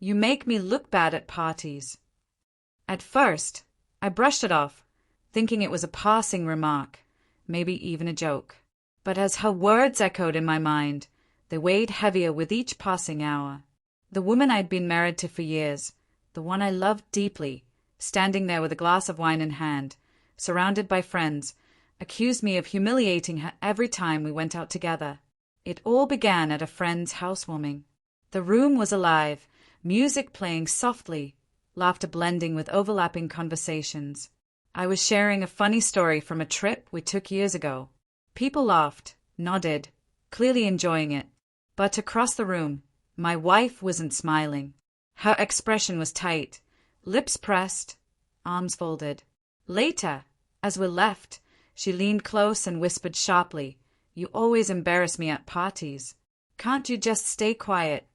You make me look bad at parties." At first, I brushed it off, thinking it was a passing remark, maybe even a joke. But as her words echoed in my mind, they weighed heavier with each passing hour. The woman I'd been married to for years, the one I loved deeply, standing there with a glass of wine in hand, surrounded by friends, accused me of humiliating her every time we went out together. It all began at a friend's housewarming. The room was alive, music playing softly, laughter blending with overlapping conversations. I was sharing a funny story from a trip we took years ago. People laughed, nodded, clearly enjoying it. But across the room, my wife wasn't smiling. Her expression was tight, lips pressed, arms folded. Later, as we left, she leaned close and whispered sharply, "You always embarrass me at parties. Can't you just stay quiet?"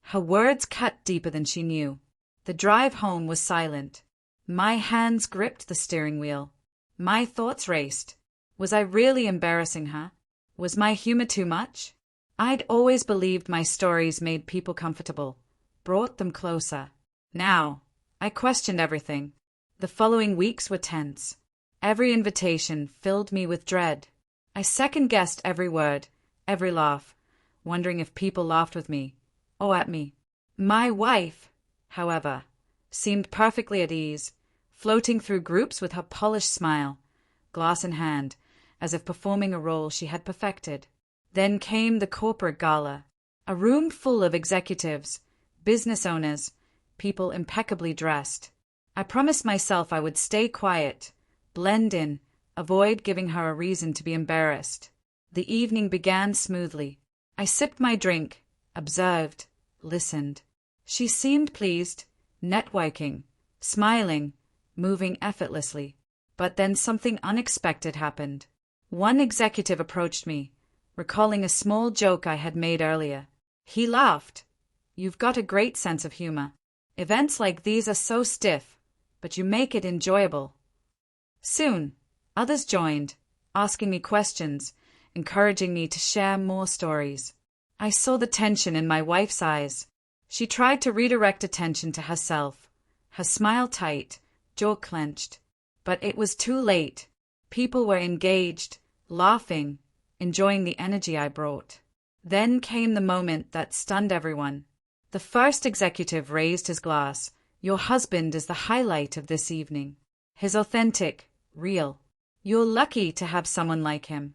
Her words cut deeper than she knew. The drive home was silent. My hands gripped the steering wheel. My thoughts raced. Was I really embarrassing her? Was my humor too much? I'd always believed my stories made people comfortable, brought them closer. Now, I questioned everything. The following weeks were tense. Every invitation filled me with dread. I second-guessed every word, every laugh, wondering if people laughed with me, or at me. My wife, however, seemed perfectly at ease, floating through groups with her polished smile, glass in hand, as if performing a role she had perfected. Then came the corporate gala, a room full of executives, business owners, people impeccably dressed. I promised myself I would stay quiet, blend in, avoid giving her a reason to be embarrassed. The evening began smoothly. I sipped my drink, observed, listened. She seemed pleased, networking, smiling, moving effortlessly. But then something unexpected happened. One executive approached me, recalling a small joke I had made earlier. He laughed. "You've got a great sense of humor. Events like these are so stiff, but you make it enjoyable." Soon, others joined, asking me questions, encouraging me to share more stories. I saw the tension in my wife's eyes. She tried to redirect attention to herself, her smile tight, jaw clenched. But it was too late. People were engaged, laughing, enjoying the energy I brought. Then came the moment that stunned everyone. The first executive raised his glass. "Your husband is the highlight of this evening. He's authentic, real. You're lucky to have someone like him."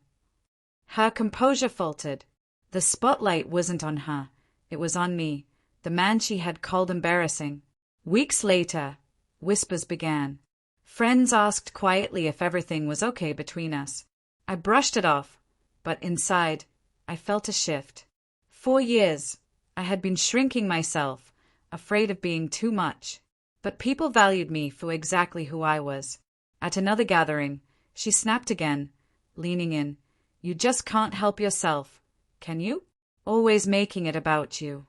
Her composure faltered. The spotlight wasn't on her. It was on me, the man she had called embarrassing. Weeks later, whispers began. Friends asked quietly if everything was okay between us. I brushed it off, but inside, I felt a shift. For years, I had been shrinking myself, afraid of being too much. But people valued me for exactly who I was. At another gathering, she snapped again, leaning in. "You just can't help yourself, can you? Always making it about you."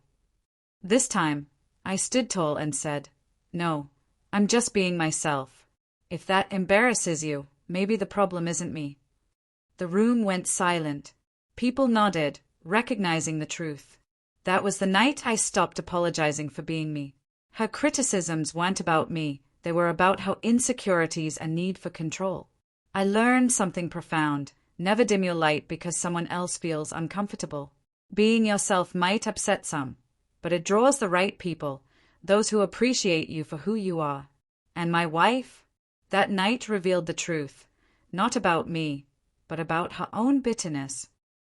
This time, I stood tall and said, "No, I'm just being myself. If that embarrasses you, maybe the problem isn't me." The room went silent. People nodded, recognizing the truth. That was the night I stopped apologizing for being me. Her criticisms weren't about me. They were about how insecurities and need for control. I learned something profound. Never dim your light because someone else feels uncomfortable. Being yourself might upset some, but it draws the right people, those who appreciate you for who you are. And my wife? That night revealed the truth, not about me, but about her own bitterness.